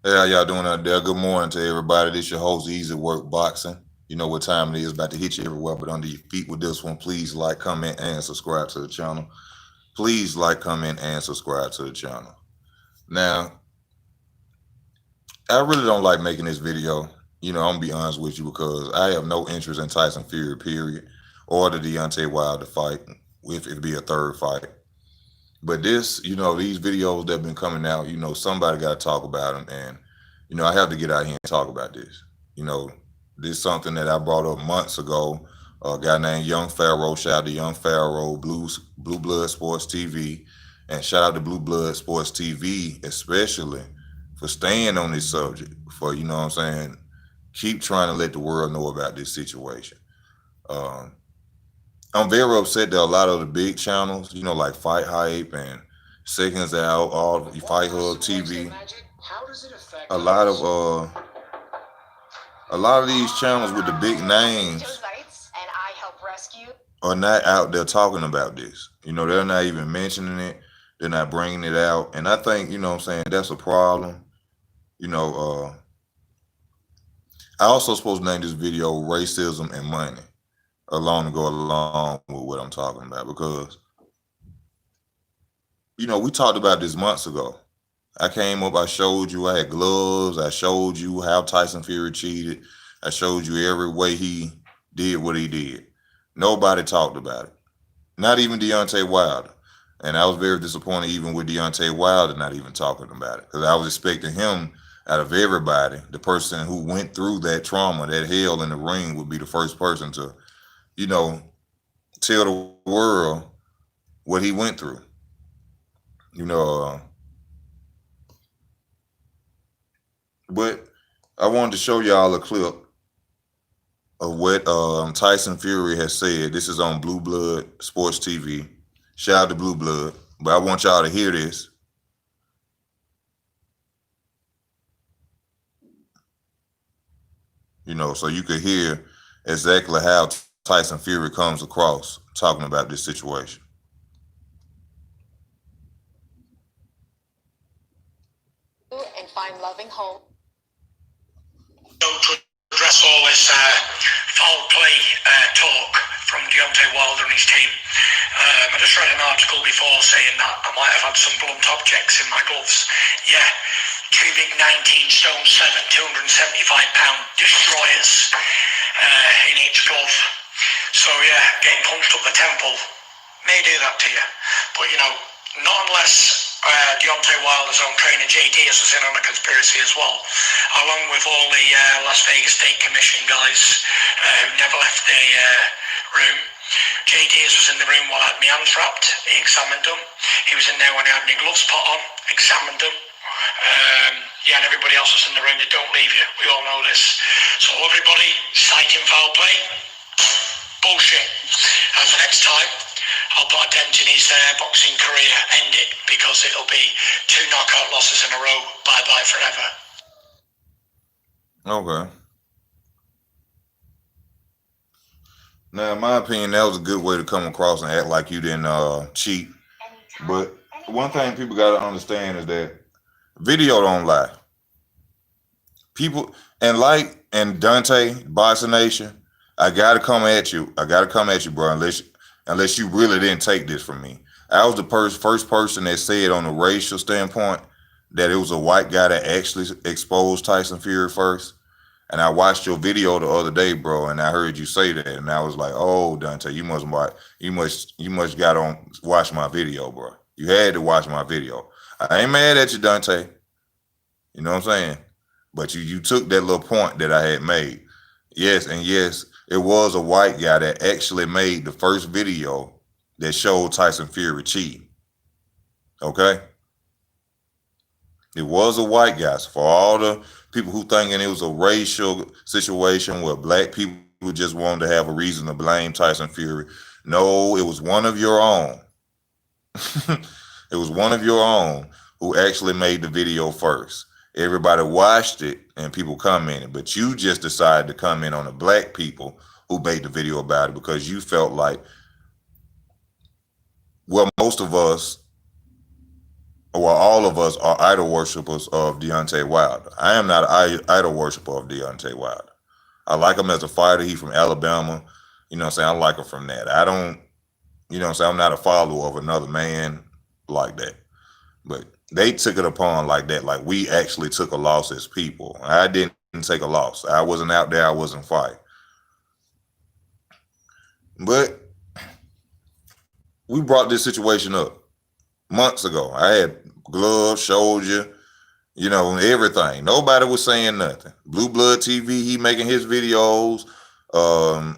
Hey, how y'all doing out there? Good morning to everybody. This your host, Easy Work Boxing. You know what time it is, about to hit you everywhere, but under your feet with this one. Please like, comment, and subscribe to the channel. Please like, comment, and subscribe to the channel. Now, I really don't like making this video. I'm gonna be honest with you because I have no interest in Tyson Fury, period, or the Deontay Wilder fight, if it be a third fight. But these videos that have been coming out, somebody got to talk about them. And, I have to get out here and talk about this. You know, this is something that I brought up months ago. A guy named Young Pharaoh, shout out to Young Pharaoh, Blue Blood Sports TV, and shout out to Blue Blood Sports TV, especially for staying on this subject, for, you know what I'm saying, keep trying to let the world know about this situation. Um, I'm very upset that a lot of the big channels, like Fight Hype and Seconds Out, all Fight Hub TV, a lot of these channels with the big names are not out there talking about this. They're not even mentioning it. They're not bringing it out, and I think what I'm saying, that's a problem. You know, I also supposed to name this video "Racism and Money," along to go along with what I'm talking about because we talked about this months ago. I came up, I showed you, I had gloves, I showed you how Tyson Fury cheated, I showed you every way he did what he did. Nobody talked about it, not even Deontay Wilder. And I was very disappointed even with Deontay Wilder not even talking about it, because I was expecting him, out of everybody, the person who went through that trauma, that hell in the ring, would be the first person to, you know, tell the world what he went through. You know, but I wanted to show y'all a clip of what Tyson Fury has said. This is on Blue Blood Sports TV. Shout out to Blue Blood. But I want y'all to hear this. So you could hear exactly how Tyson Fury comes across talking about this situation. And find loving home. To address all this foul play talk from Deontay Wilder and his team. I just read an article before saying that I might have had some blunt objects in my gloves. Yeah, two big 19 stone 7, 275-pound destroyers in each glove. So yeah, getting punched up the temple may do that to you. But not unless Deontay Wilder's own trainer JD was in on a conspiracy as well, along with all the Las Vegas State Commission guys who never left the room. JD was in the room while I had my hands wrapped. He examined them. He was in there when I had my gloves put on, examined them. And everybody else was in the room. They don't leave you. We all know this. So everybody citing foul play, bullshit. And the next time, I'll put a dent in his boxing career, end it, because it'll be 2 knockout losses in a row. Bye-bye forever. Okay. Now, in my opinion, that was a good way to come across and act like you didn't cheat. But one thing people got to understand is that video don't lie. People, and Dante, Boxing Nation, I got to come at you. Bro, unless you really didn't take this from me. I was the first person that said, on a racial standpoint, that it was a white guy that actually exposed Tyson Fury first. And I watched your video the other day, bro, and I heard you say that, and I was like, "Oh, Dante, you must got on watch my video, bro. You had to watch my video. I ain't mad at you, Dante. You know what I'm saying? But you took that little point that I had made. Yes, it was a white guy that actually made the first video that showed Tyson Fury cheating. Okay? It was a white guy. So for all the people who thinking it was a racial situation where black people just wanted to have a reason to blame Tyson Fury, no, it was one of your own. It was one of your own who actually made the video first. Everybody watched it and people commented, but you just decided to comment on the black people who made the video about it because you felt like, well, most of us well, all of us are idol worshippers of Deontay Wilder. I am not an idol worshiper of Deontay Wilder. I like him as a fighter. He from Alabama. You know what I'm saying? I like him from that. I don't, you know what I'm saying? I'm not a follower of another man like that. But they took it upon like that. Like we actually took a loss as people. I didn't take a loss. I wasn't out there. I wasn't fighting. But we brought this situation up months ago. I had gloves, showed you, you know, everything. Nobody was saying nothing. Blue Blood TV, he making his videos. A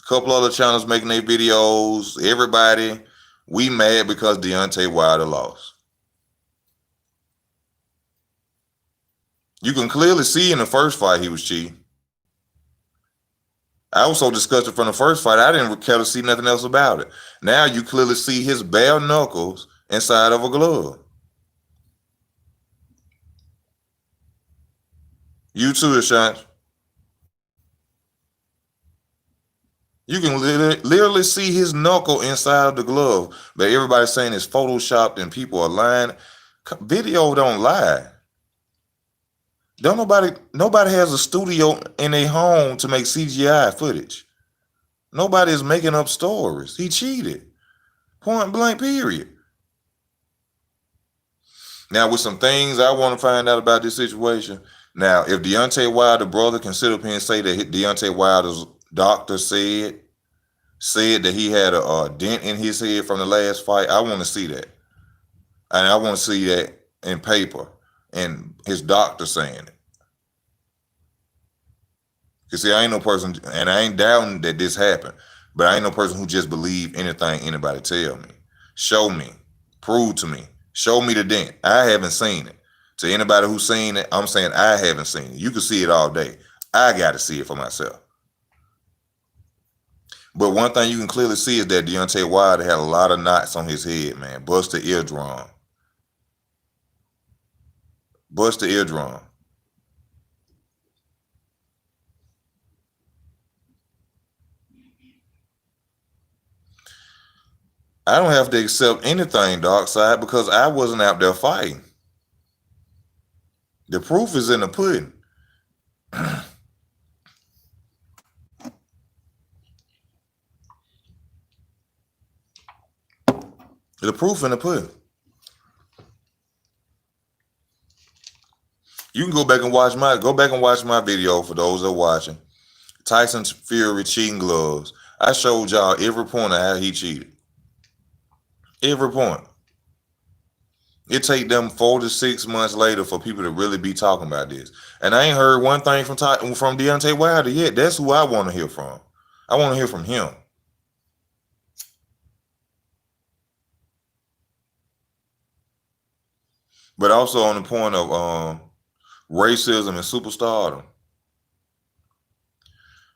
couple other channels making their videos. Everybody, we mad because Deontay Wilder lost. You can clearly see in the first fight he was cheating. I was so disgusted from the first fight, I didn't care to see nothing else about it. Now you clearly see his bare knuckles inside of a glove. You too, Ashanti. You can literally see his knuckle inside of the glove. But everybody's saying it's photoshopped and people are lying. Video don't lie. Don't nobody has a studio in their home to make CGI footage. Nobody is making up stories. He cheated. Point blank, period. Now, with some things I want to find out about this situation. Now, if Deontay Wilder brother can sit up here and say that Deontay Wilder's doctor said that he had a dent in his head from the last fight, I want to see that. And I want to see that in paper and his doctor saying it. Because see, I ain't no person, and I ain't doubting that this happened, but I ain't no person who just believe anything anybody tell me. Show me. Prove to me. Show me the dent. I haven't seen it. To anybody who's seen it, I'm saying I haven't seen it. You can see it all day. I got to see it for myself. But one thing you can clearly see is that Deontay Wilder had a lot of knots on his head, man. Bust the eardrum. Bust the eardrum. I don't have to accept anything, Dark Side, because I wasn't out there fighting. The proof is in the pudding. The proof in the pudding. You can go back and watch my video for those that are watching. Tyson Fury cheating gloves. I showed y'all every point of how he cheated. Every point. It take them 4 to 6 months later for people to really be talking about this. And I ain't heard one thing from Deontay Wilder yet. That's who I want to hear from. I want to hear from him. But also on the point of racism and superstardom.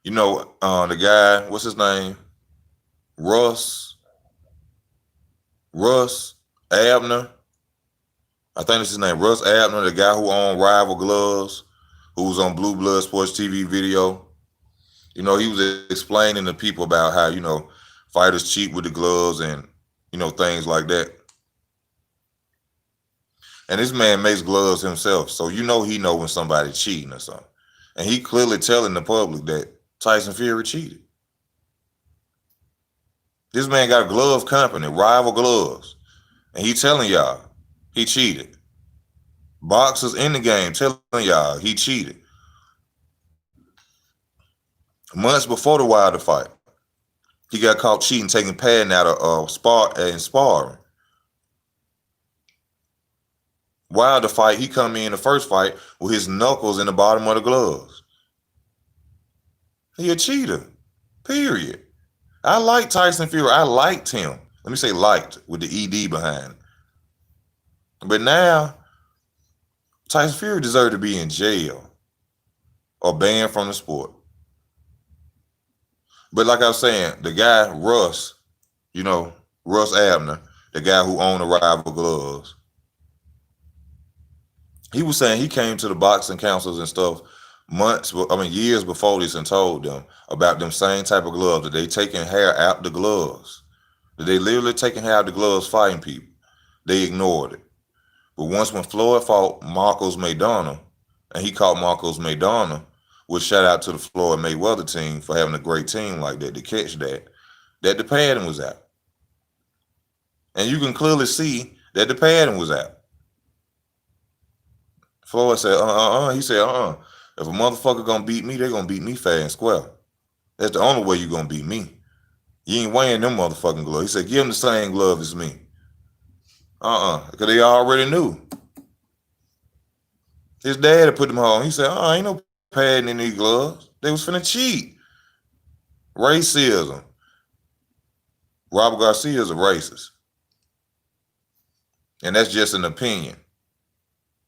You know, the guy, what's his name? Russ Abner. I think that's his name. Russ Abner, the guy who owned Rival Gloves, who was on Blue Blood Sports TV video. You know, he was explaining to people about how, you know, fighters cheat with the gloves and, you know, things like that. And this man makes gloves himself. So you know he know when somebody's cheating or something. And he clearly telling the public that Tyson Fury cheated. This man got a glove company, Rival Gloves. And he telling y'all he cheated. Boxers in the game telling y'all he cheated. Months before the Wilder fight, he got caught cheating, taking padding out of sparring. Wilder fight, he come in the first fight with his knuckles in the bottom of the gloves. He a cheater, period. I like Tyson Fury. I liked him. Let me say liked with the ED behind it. But now, Tyson Fury deserved to be in jail or banned from the sport. But like I was saying, the guy, Russ Abner, the guy who owned the Rival Gloves, he was saying he came to the boxing councils and stuff years before this and told them about them same type of gloves, that they taking hair out the gloves, that they literally taking hair out the gloves fighting people. They ignored it. But once when Floyd fought Marcos Maidana, and he caught Marcos Maidana, which shout out to the Floyd Mayweather team for having a great team like that to catch that the padding was out. And you can clearly see that the padding was out. Floyd said, he said, if a motherfucker gonna beat me, they gonna beat me fair and square. That's the only way you gonna beat me. You ain't wearing them motherfucking gloves. He said, give him the same glove as me. Because they already knew. His dad had put them home. He said, ain't no padding in these gloves. They was finna cheat. Racism. Robert Garcia is a racist. And that's just an opinion.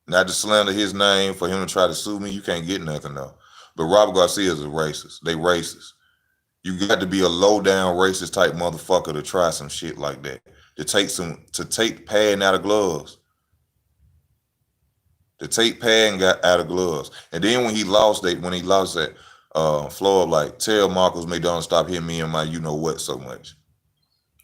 Not to slander his name for him to try to sue me. You can't get nothing though. But Robert Garcia is a racist. They racist. You got to be a low down racist type motherfucker to try some shit like that. To take padding out of gloves. To take padding out of gloves. And then when he lost that, Floyd like, tell Marcos Maidana stop hitting me and my you know what so much.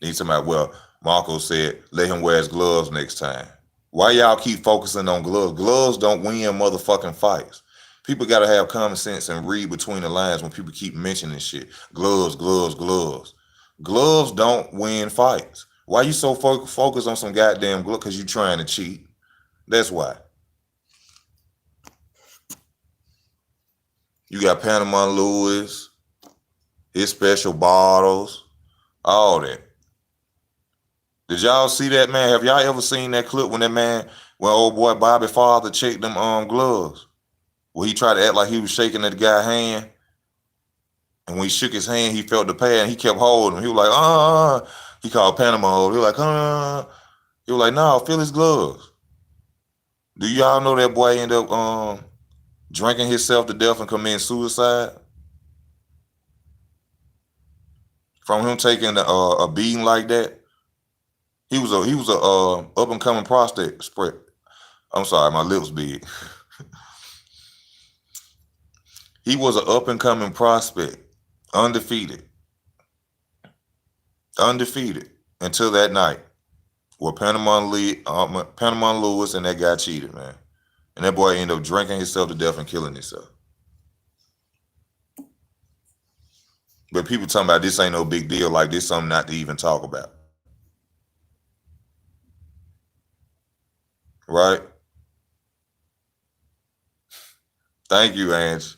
And he's talking about, well, Marcos said, let him wear his gloves next time. Why y'all keep focusing on gloves? Gloves don't win motherfucking fights. People got to have common sense and read between the lines when people keep mentioning shit. Gloves, gloves, gloves. Gloves don't win fights. Why you so focused on some goddamn glove? Because you trying to cheat. That's why. You got Panama Lewis, his special bottles, all that. Did y'all see that, man? Have y'all ever seen that clip when old boy Bobby Father checked them gloves? Where he tried to act like he was shaking that guy's hand. And when he shook his hand, he felt the pad and he kept holding him. He was like, He called Panama hold. He was like, He was like, no, feel his gloves. Do y'all know that boy ended up drinking himself to death and committing suicide? From him taking a beating like that? He was a up and coming prospect. I'm sorry, my lips big. He was an up and coming prospect, undefeated until that night, where Panama Lewis and that guy cheated, man, and that boy ended up drinking himself to death and killing himself. But people talking about this ain't no big deal, like this something not to even talk about. Right? Thank you, Ange.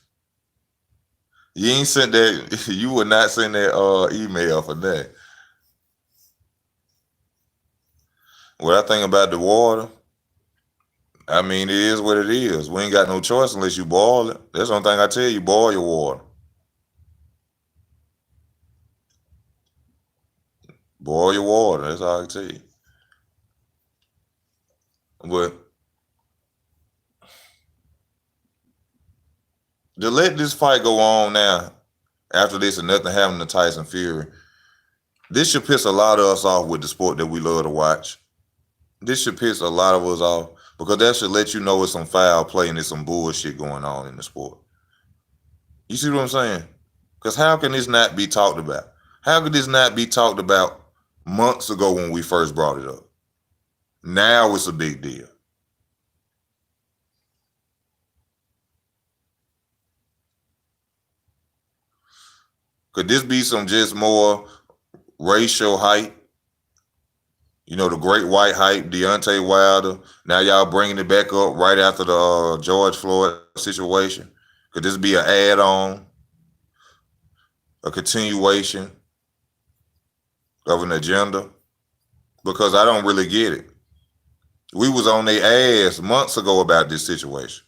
You ain't sent that. You would not send that email for that. What I think about the water, I mean, it is what it is. We ain't got no choice unless you boil it. That's the only thing I tell you, boil your water. Boil your water. That's all I can tell you. But to let this fight go on now, after this and nothing happened to Tyson Fury, this should piss a lot of us off with the sport that we love to watch. This should piss a lot of us off because that should let you know it's some foul play and there's some bullshit going on in the sport. You see what I'm saying? Because how can this not be talked about? How could this not be talked about months ago when we first brought it up? Now it's a big deal. Could this be some just more racial hype? You know, the great white hype, Deontay Wilder. Now y'all bringing it back up right after the George Floyd situation. Could this be an add-on, a continuation of an agenda? Because I don't really get it. We was on their ass months ago about this situation.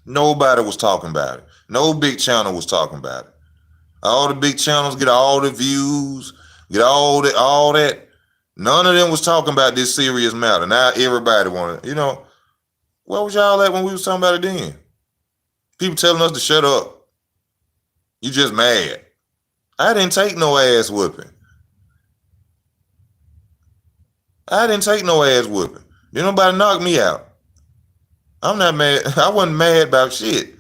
Nobody was talking about it. No big channel was talking about it. All the big channels get all the views, get all that. None of them was talking about this serious matter. Now everybody wanted, where was y'all at when we was talking about it then? People telling us to shut up. You just mad. I didn't take no ass whooping. Didn't nobody knock me out. I'm not mad. I wasn't mad about shit.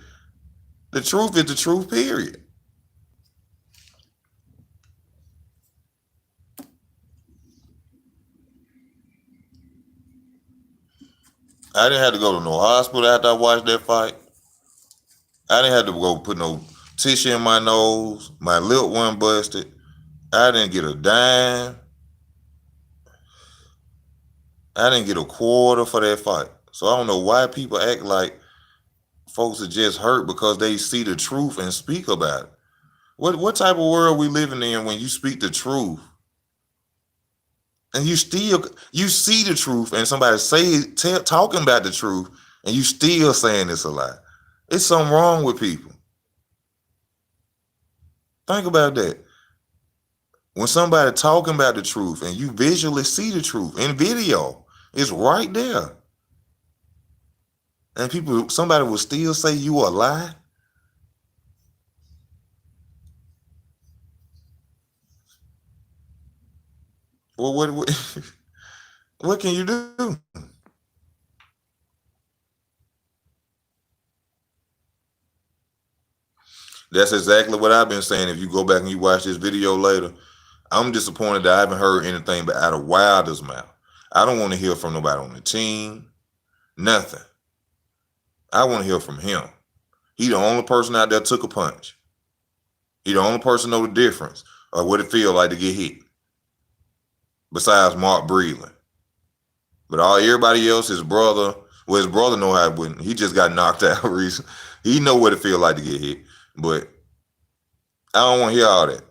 The truth is the truth, period. I didn't have to go to no hospital after I watched that fight. I didn't have to go put no tissue in my nose. My lip wasn't busted. I didn't get a dime. I didn't get a quarter for that fight. So I don't know why people act like folks are just hurt because they see the truth and speak about it. What type of world we living in when you speak the truth and you see the truth and somebody talking about the truth and you still saying it's a lie? It's something wrong with people. Think about that. When somebody talking about the truth and you visually see the truth in video, it's right there. And somebody will still say you a lie. Well, what can you do? That's exactly what I've been saying. If you go back and you watch this video later, I'm disappointed that I haven't heard anything but out of Wilder's mouth. I don't want to hear from nobody on the team. Nothing. I want to hear from him. He the only person out there took a punch. He the only person know the difference of what it feel like to get hit. Besides Mark Breland. But everybody else, his brother know how it went. He just got knocked out recently. He know what it feel like to get hit. But I don't want to hear all that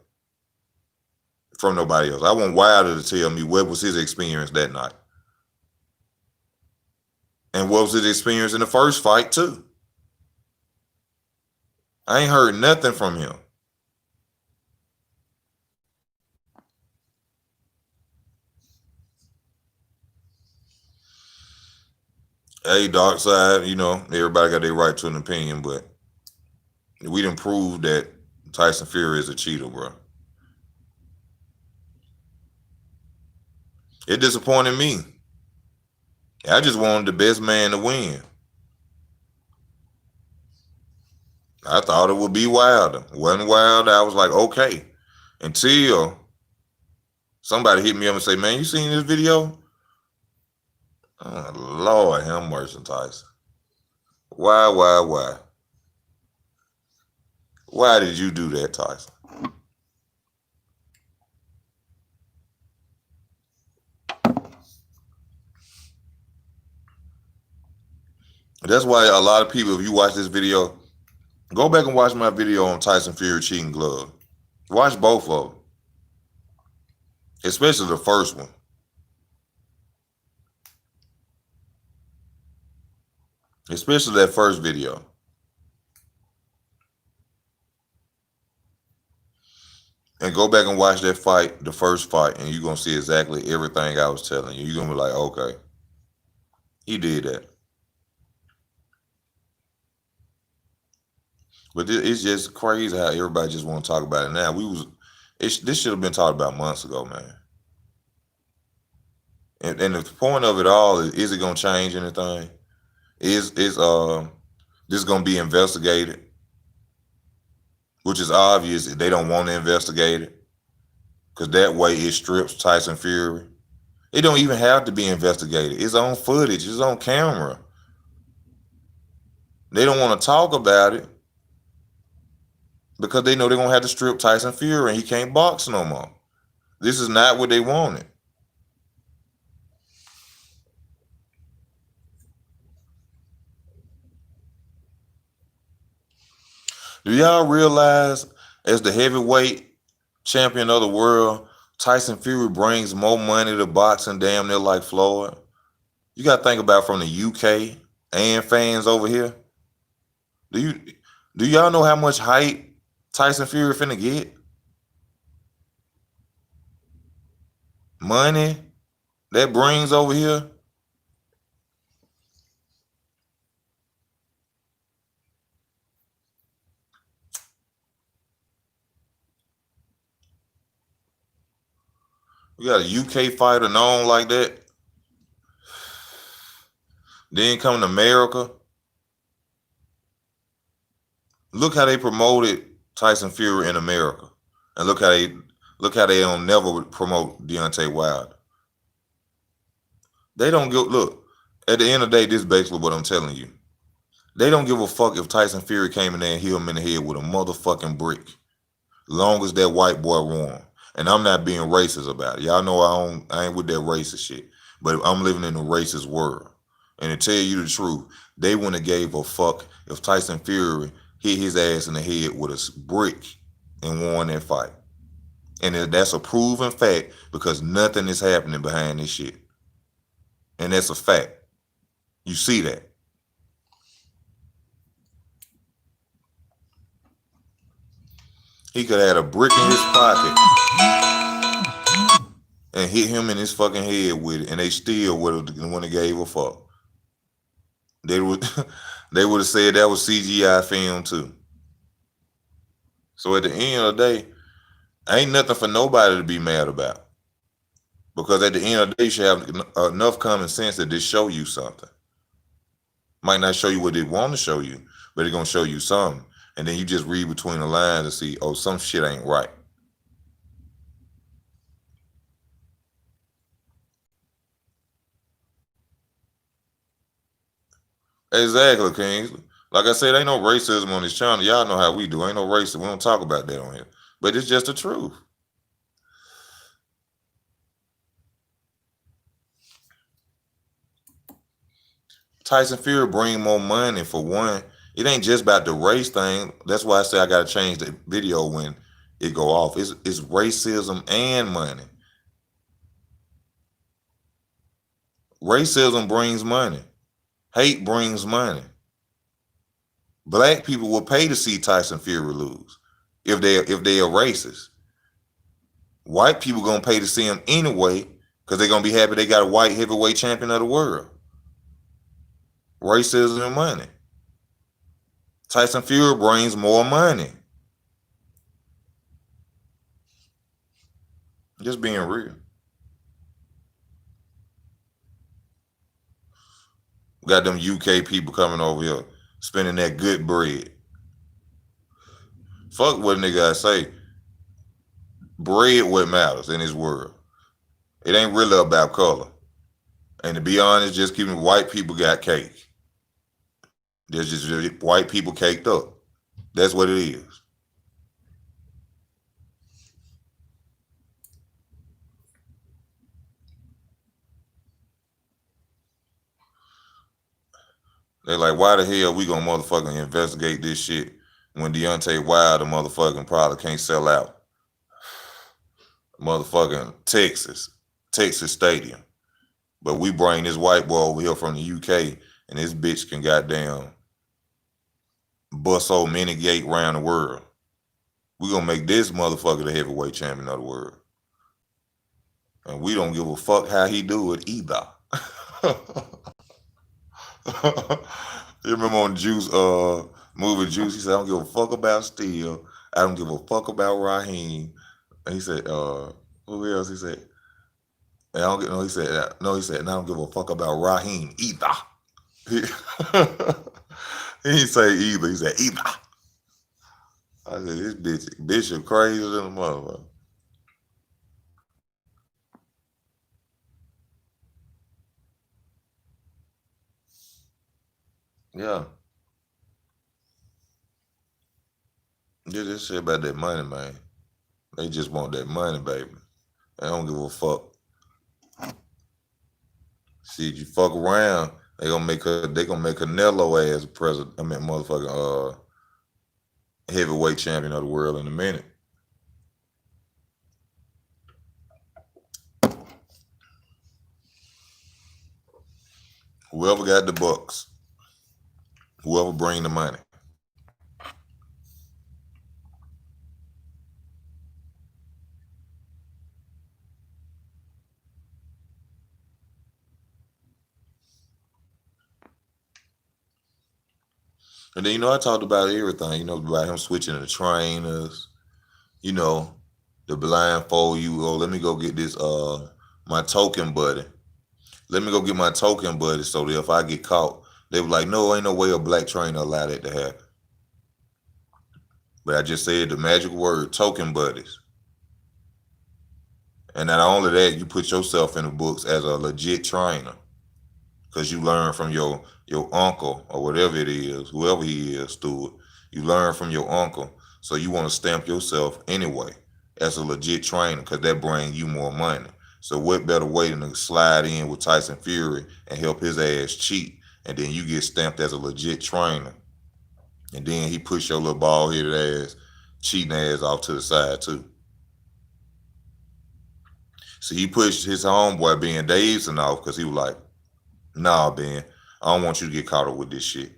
from nobody else. I want Wilder to tell me what was his experience that night. And what was his experience in the first fight too. I ain't heard nothing from him. Hey, dark side, everybody got their right to an opinion, but we done proved that Tyson Fury is a cheater, bro. It disappointed me. I just wanted the best man to win. I thought it would be Wilder. Wasn't Wilder, I was like, okay. Until somebody hit me up and say, man, you seen this video? Oh, Lord have mercy, Tyson. Why? Why did you do that, Tyson? That's why a lot of people, if you watch this video, go back and watch my video on Tyson Fury cheating glove. Watch both of them. Especially the first one. Especially that first video. And go back and watch that fight, the first fight, and you're going to see exactly everything I was telling you. You're going to be like, okay, he did that. But it's just crazy how everybody just want to talk about it now. This should have been talked about months ago, man. And the point of it all is it going to change anything? Is this going to be investigated? Which is obvious they don't want to investigate it. Because that way it strips Tyson Fury. It don't even have to be investigated. It's on footage. It's on camera. They don't want to talk about it because they know they're going to have to strip Tyson Fury and he can't box no more. This is not what they wanted. Do y'all realize as the heavyweight champion of the world, Tyson Fury brings more money to boxing damn near like Floyd? You got to think about from the UK and fans over here. Do y'all know how much hype Tyson Fury finna get? Money that brings over here. We got a UK fighter known like that. Then come to America. Look how they promoted Tyson Fury in America. And look how they don't never promote Deontay Wilder. They don't go, look, At the end of the day, this is basically what I'm telling you. They don't give a fuck if Tyson Fury came in there and hit him in the head with a motherfucking brick. Long as that white boy won. And I'm not being racist about it. Y'all know I ain't with that racist shit. But I'm living in a racist world. And to tell you the truth, they wouldn't have gave a fuck if Tyson Fury hit his ass in the head with a brick and won that fight. And that's a proven fact because nothing is happening behind this shit. And that's a fact. You see that. He could have had a brick in his pocket and hit him in his fucking head with it, and they still would have when they gave a fuck. They would they would have said that was CGI film too. So at the end of the day, ain't nothing for nobody to be mad about. Because at the end of the day, you should have enough common sense that this show you something. Might not show you what they want to show you, but it's gonna show you something. And then you just read between the lines and see, oh, some shit ain't right. Exactly, Kings. Like I said, ain't no racism on this channel. Y'all know how we do. Ain't no racism. We don't talk about that on here. But it's just the truth. Tyson Fury bring more money for one. It ain't just about the race thing. That's why I say I gotta change the video when it go off. It's racism and money. Racism brings money. Hate brings money. Black people will pay to see Tyson Fury lose if they are racist. White people gonna pay to see him anyway because they're gonna be happy they got a white heavyweight champion of the world. Racism and money. Tyson Fury brings more money. Just being real. Got them UK people coming over here spending that good bread. Fuck what nigga I say. Bread what matters in this world. It ain't really about color. And to be honest, just keeping white people got cake. There's just white people caked up. That's what it is. They're like, why the hell we gonna motherfucking investigate this shit when Deontay Wilder motherfucking probably can't sell out motherfucking Texas Stadium. But we bring this white boy over here from the UK and this bitch can goddamn bust old mini gate around the world. We gonna make this motherfucker the heavyweight champion of the world. And we don't give a fuck how he do it either. You remember on Juice movie Juice, he said, I don't give a fuck about Steel. I don't give a fuck about Raheem. And he said, who else? He said, I don't get no, he said, no, he said, and I don't give a fuck about Raheem either. He didn't say either, he said either. I said, this bitch Bishop crazy than a motherfucker. Yeah. Yeah, this shit about that money, man. They just want that money, baby. They don't give a fuck. See, if you fuck around, they gonna make Canelo as president. I mean, motherfucking heavyweight champion of the world in a minute. Whoever got the bucks, whoever bring the money. And then, I talked about everything, about him switching to the trainers, the blindfold you, let me go get this, my token buddy. Let me go get my token buddy so that if I get caught, they were like, no, ain't no way a black trainer allowed that to happen. But I just said the magic word, token buddies. And not only that, you put yourself in the books as a legit trainer. because you learn from your uncle or whatever it is, whoever he is, Stewart. You learn from your uncle, so you want to stamp yourself anyway as a legit trainer because that brings you more money. So what better way than to slide in with Tyson Fury and help his ass cheat, and then you get stamped as a legit trainer, and then he push your little bald headed ass, cheating ass off to the side too. So he pushed his homeboy Ben Davidson off because he was like, "Nah, Ben, I don't want you to get caught up with this shit.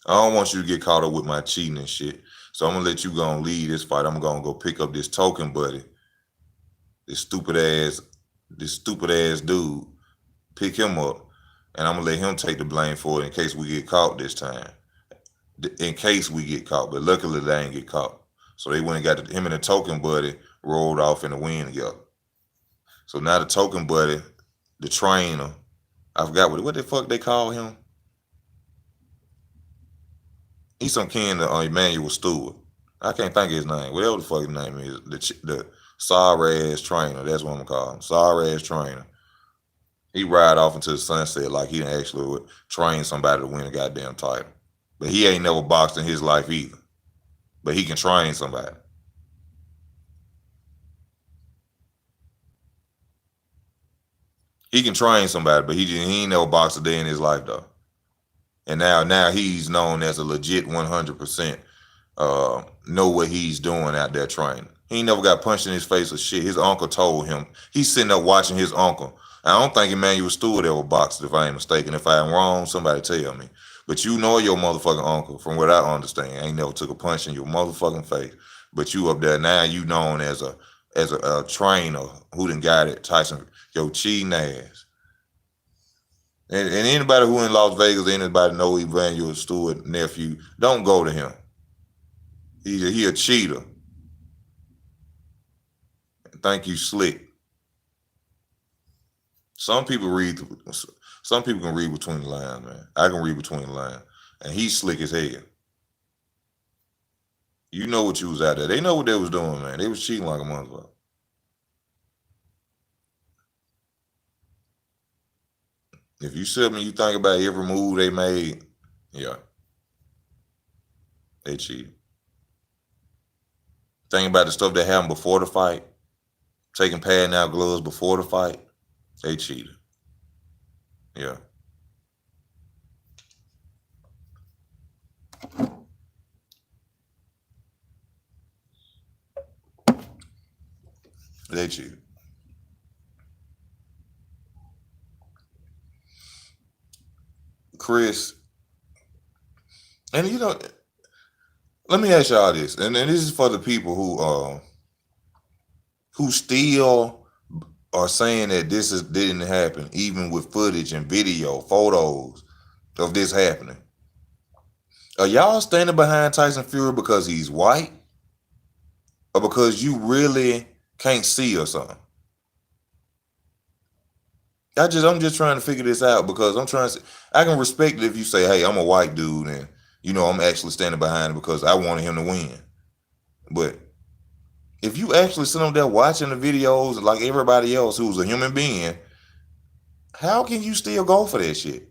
I don't want you to get caught up with my cheating and shit. So I'm gonna let you go and lead this fight. I'm gonna go pick up this token buddy, this stupid ass, this stupid ass dude, pick him up, and I'm gonna let him take the blame for it in case we get caught this time. In case we get caught, but luckily they ain't get caught. So they went and got him and the token buddy rolled off in the wind together. So now the token buddy, the trainer, I forgot what the fuck they call him. He's some kin to Emmanuel Stewart. I can't think of his name. Whatever the fuck his name is. The sorry ass trainer. That's what I'm gonna call him. Sorry ass trainer. He ride off into the sunset like he didn't actually train somebody to win a goddamn title. But he ain't never boxed in his life either. But he can train somebody. He can train somebody, but he ain't never boxed a day in his life though. And now he's known as a legit 100% know what he's doing out there training. He ain't never got punched in his face or shit. His uncle told him. He's sitting there watching his uncle. I don't think Emmanuel Stewart ever boxed, if I ain't mistaken. If I am wrong, somebody tell me. But you know your motherfucking uncle, from what I understand, ain't never took a punch in your motherfucking face. But you up there now, you known as a trainer who done got it, Tyson, your cheating ass. And anybody who in Las Vegas, anybody know Emmanuel Stewart nephew, don't go to him. He a cheater. Think you slick. Some people can read between the lines, man. I can read between the lines. And he's slick as hell. You know what you was out there. They know what they was doing, man. They was cheating like a motherfucker. If you sit and you think about every move they made, yeah, they cheated. Think about the stuff that happened before the fight, taking padding out gloves before the fight, they cheated. Yeah. They cheated. Chris, and you know, let me ask y'all this, and this is for the people who still are saying that didn't happen, even with footage and video, photos of this happening. Are y'all standing behind Tyson Fury because he's white, or because you really can't see or something? I'm just trying to figure this out because I can respect it if you say, hey, I'm a white dude and I'm actually standing behind it because I wanted him to win. But if you actually sit up there watching the videos like everybody else who's a human being, how can you still go for that shit?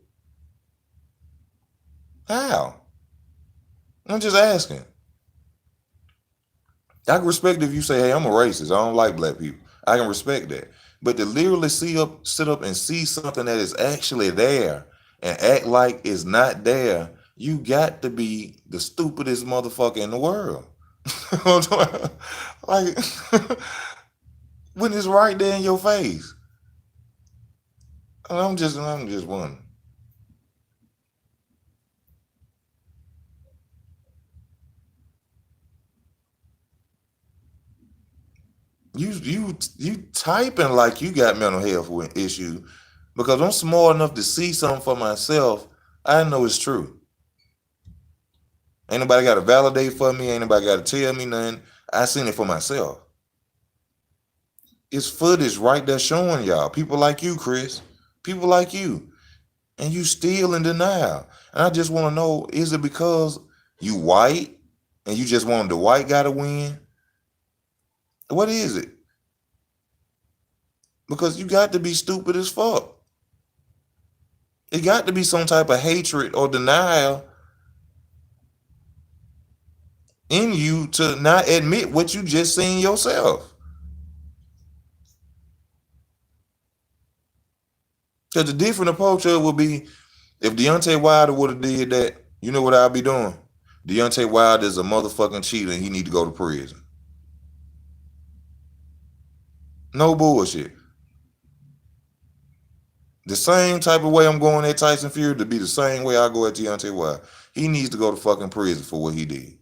How? I'm just asking. I can respect if you say, hey, I'm a racist. I don't like black people. I can respect that. But to literally sit up and see something that is actually there and act like it's not there, you got to be the stupidest motherfucker in the world. Like, when it's right there in your face. I'm just wondering. You typing like you got mental health issue because I'm smart enough to see something for myself. I know it's true. Ain't nobody got to validate for me. Ain't nobody got to tell me nothing. I seen it for myself. It's footage right there showing y'all. People like you, Chris. People like you. And you still in denial. And I just want to know, is it because you white and you just wanted the white guy to win? What is it? Because you got to be stupid as fuck. It got to be some type of hatred or denial in you to not admit what you just seen yourself. Because the different approach of it would be if Deontay Wilder would have did that, you know what I'd be doing? Deontay Wilder is a motherfucking cheater and he need to go to prison. No bullshit. The same type of way I'm going at Tyson Fury to be the same way I go at Deontay Wilder. He needs to go to fucking prison for what he did.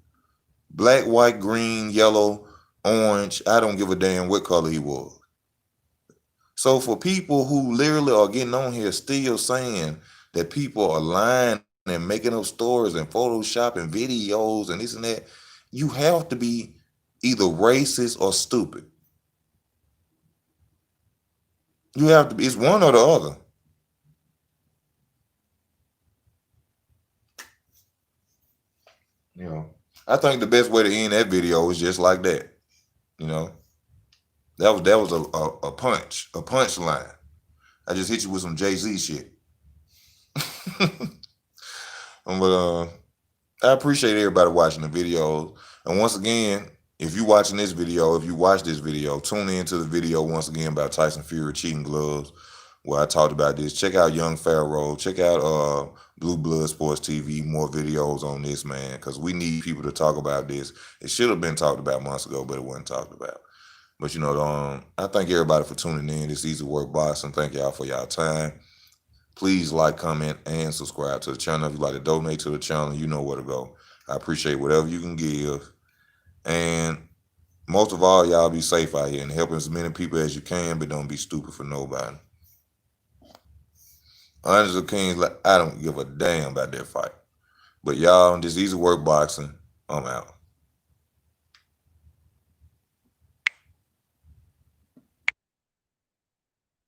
Black, white, green, yellow, orange. I don't give a damn what color he was. So for people who literally are getting on here still saying that people are lying and making up stories and photoshopping videos and this and that, you have to be either racist or stupid. You have to be, it's one or the other. You know, I think the best way to end that video is just like that. You know, that was a punchline. I just hit you with some Jay-Z shit. But I appreciate everybody watching the videos. And once again, if you watching this video, if you watch this video, tune into the video once again about Tyson Fury cheating gloves, where I talked about this. Check out Young Pharaoh. Check out Blue Blood Sports TV. More videos on this, man, because we need people to talk about this. It should have been talked about months ago, but it wasn't talked about. But you know, I thank everybody for tuning in. This Easy Work Boxing. Thank y'all for y'all time. Please like, comment, and subscribe to the channel. If you'd like to donate to the channel, you know where to go. I appreciate whatever you can give. And most of all, y'all be safe out here and help as many people as you can, but don't be stupid for nobody. Honest of Kings, I don't give a damn about that fight. But y'all, this Easy Work Boxing, I'm out.